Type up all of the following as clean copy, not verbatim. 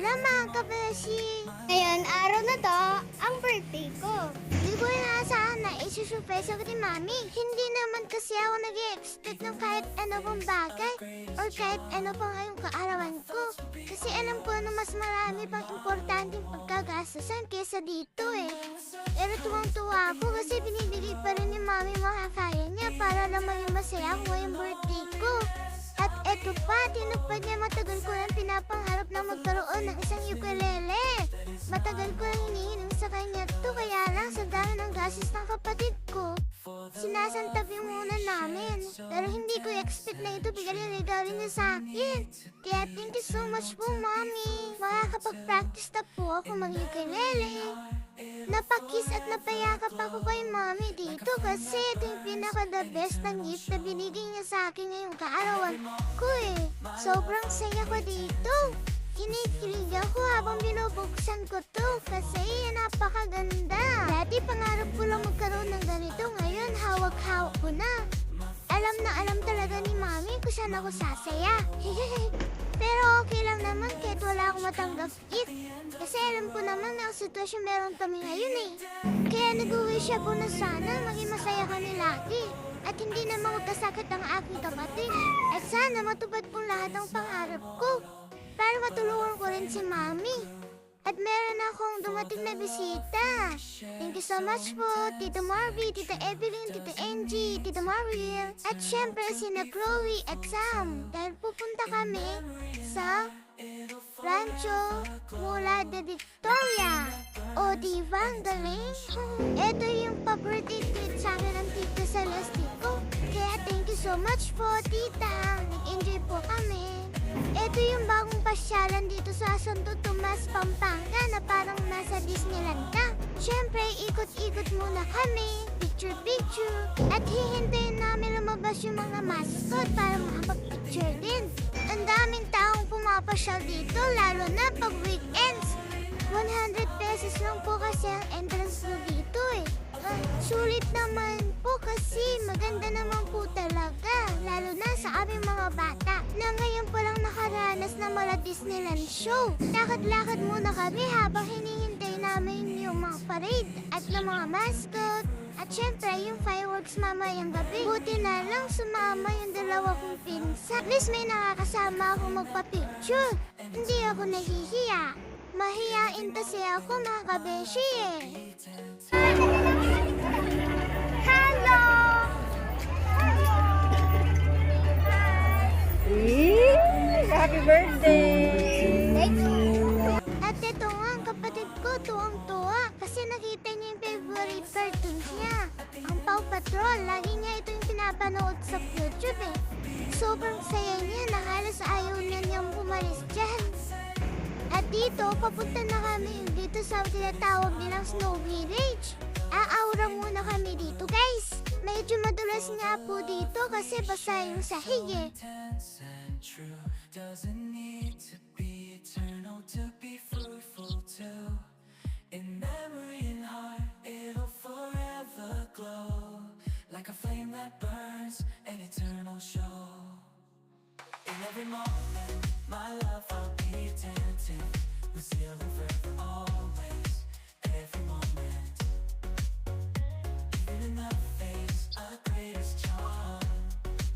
Hello mga kabeshi! Ngayon, araw na to, ang birthday ko. Hindi ko inaasahan na isusurprise ako ni Mami. Hindi naman kasi ako nag-expect ng kahit ano pang bagay or kahit ano pang ngayong kaarawan ko. Kasi alam ko na mas marami pang importanteng pagkagastusan kesa dito eh. Pero tuwang-tuwa ako kasi binibigay pa rin ni Mami mga kaya niya para lang maging masaya ako ngayong birthday ko. At eto pa, tinupad niya matagal ko lang pinapangarap na magkaroon ng isang ukulele. Matagal ko lang hinihiling sa kanya to, kaya lang sa dami ng gastos ng kapatid ko, sinasantabi muna namin. Pero hindi ko expect na ito bigyan regalo niya sa akin. Kaya thank you so much po, Mommy. Makakapag-practice na po ako mag-ukulele. Napakis at napayakap ako kay Mami dito kasi ito yung pinaka-the best ng gift na binigay niya sa akin ngayong kaarawan ko eh. Sobrang saya ko dito. Kinikilig ako habang binubuksan ko to kasi napakaganda. Dati pangarap ko lang magkaroon ng ganito, ngayon hawak-hawak ko na. Alam talaga ni Mami kung saan ako sasaya. Pero okay lang naman kahit wala akong matanggap gift. Kasi alam ko naman na ang sitwasyon meron kami ngayon eh. Kaya nag-wish ako na sana maging masaya kami lagi. At hindi naman magkasakit ang aking kapatid. At sana matupad pong lahat ng pangarap ko. Para matulungan ko rin si Mami. At meron akong dumating na bisita. Thank you so much po, Tito Marvy, Tita Evelyn, Tita Angie, Tita Mariel. At syempre sina Chloe at Sam. Dahil pupunta kami sa Rancho Mula de Victoria. O diba, ang galing? Ito yung pa-birthday treat sa akin ng Tita Celeste ko. Kaya thank you so much po, Tita. Nag-enjoy po kami. Ito yung bagong pasyalan dito sa Santo Tomas, Pampanga na parang nasa Disneyland ka. Siyempre, ikot-ikot muna kami, picture-picture, at hihintayin namin lumabas yung mga mascot para makapag-picture din. Ang daming taong pumapasyal dito, lalo na pag weekends. 100 pesos lang po kasi ang entrance mo dito eh. Sulit naman po kasi maganda naman po talaga, lalo na sa aming mga bata na ngayon pa lang nakaranas ng mga Disneyland show. Lakad-lakad muna kami habang hinihintay namin yung mga parade at ng mga mascot. At syempre yung fireworks mamayang gabi. Buti na lang sumama yung dalawa kong pinsan. At least may nakakasama akong magpa-picture. Hindi ako nahihiya. Mahiyain kasi ako mga kabeshi eh. Hello! Happy birthday! Thank you! At ito nga, ang kapatid ko tuwang-tuwa kasi nakita niya yung favorite cartoons niya. Ang Paw Patrol, lagi niya ito yung pinapanood sa YouTube eh. Sobrang saya niya na halos ayaw niya niyang pumalis dyan. At dito, papunta na kami dito sa tinatawag nilang Snowy Ridge. Aaura muna kami dito guys. Medyo madulas nga po dito kasi basa yung sahig eh. Doesn't need to be eternal to be fruitful too. In memory and heart, it'll forever glow like a flame that burns, an eternal show. In every moment, my love I'll be attentive, with zeal and fervor always, every moment. Even in the face of greatest charm,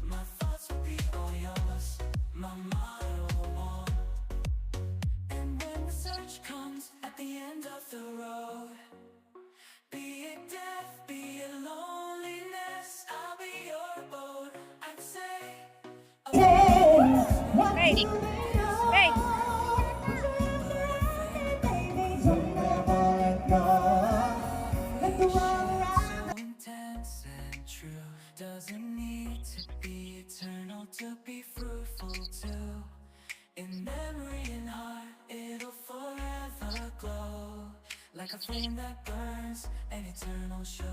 my thoughts will be all yours, my motto on. And when the search comes at the end of the road, be it death, be it loneliness, I'll be your boat. I'd say Hey! Hey! so intense and true. Doesn't need to be eternal to be fruitful too. In memory and heart, it'll forever glow like a flame that burns, an eternal show.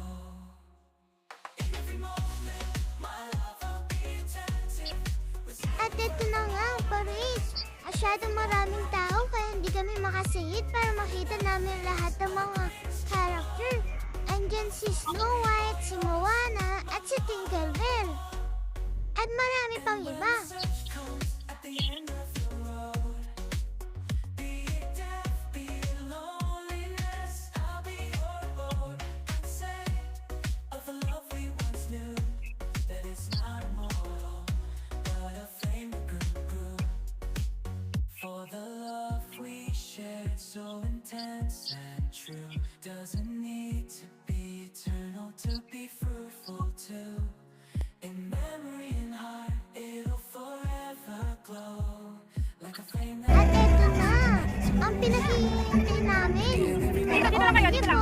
In every moment, my love will be attentive. At ito na nga ang parade. Masyadong maraming tao kaya hindi kami makasingit para makita namin lahat ng mga character. Andyan si Snow White, si Moana, at si Tinkerbell. At marami pang iba. Search comes at the end of the road. Be it so intense and true. Doesn't need to be eternal to be fruitful too. In memory and heart, it'll forever glow like a flame that At eto na, ang pinaghihintay namin. Panoorin niyo po.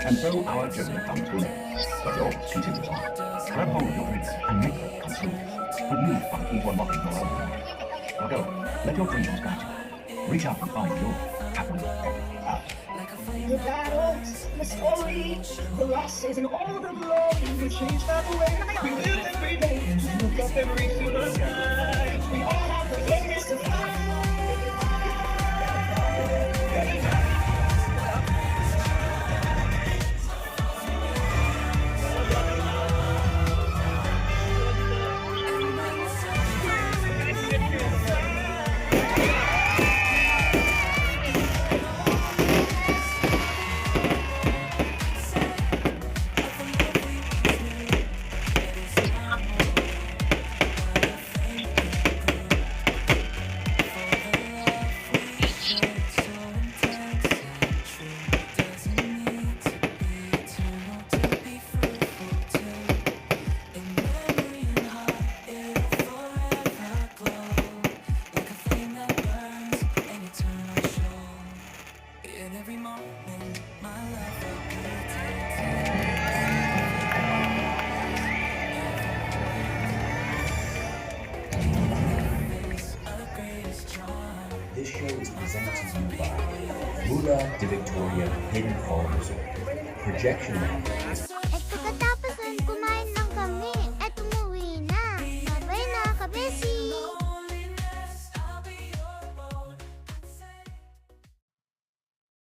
And so our journey comes to an end. But yours continues on. Grab hold of your dreams and make them come true. But you are the key to unlocking your own. Now go, let your dreams guide you. Reach out and find your happy path. The battles, the story, the losses, and all the glory. We changed by the way we live every day. Look up and reach for the sky. We all have the greatness to fly. This show is presented to you by Mula de Victoria Hidden Fall Resort, Projection Lab,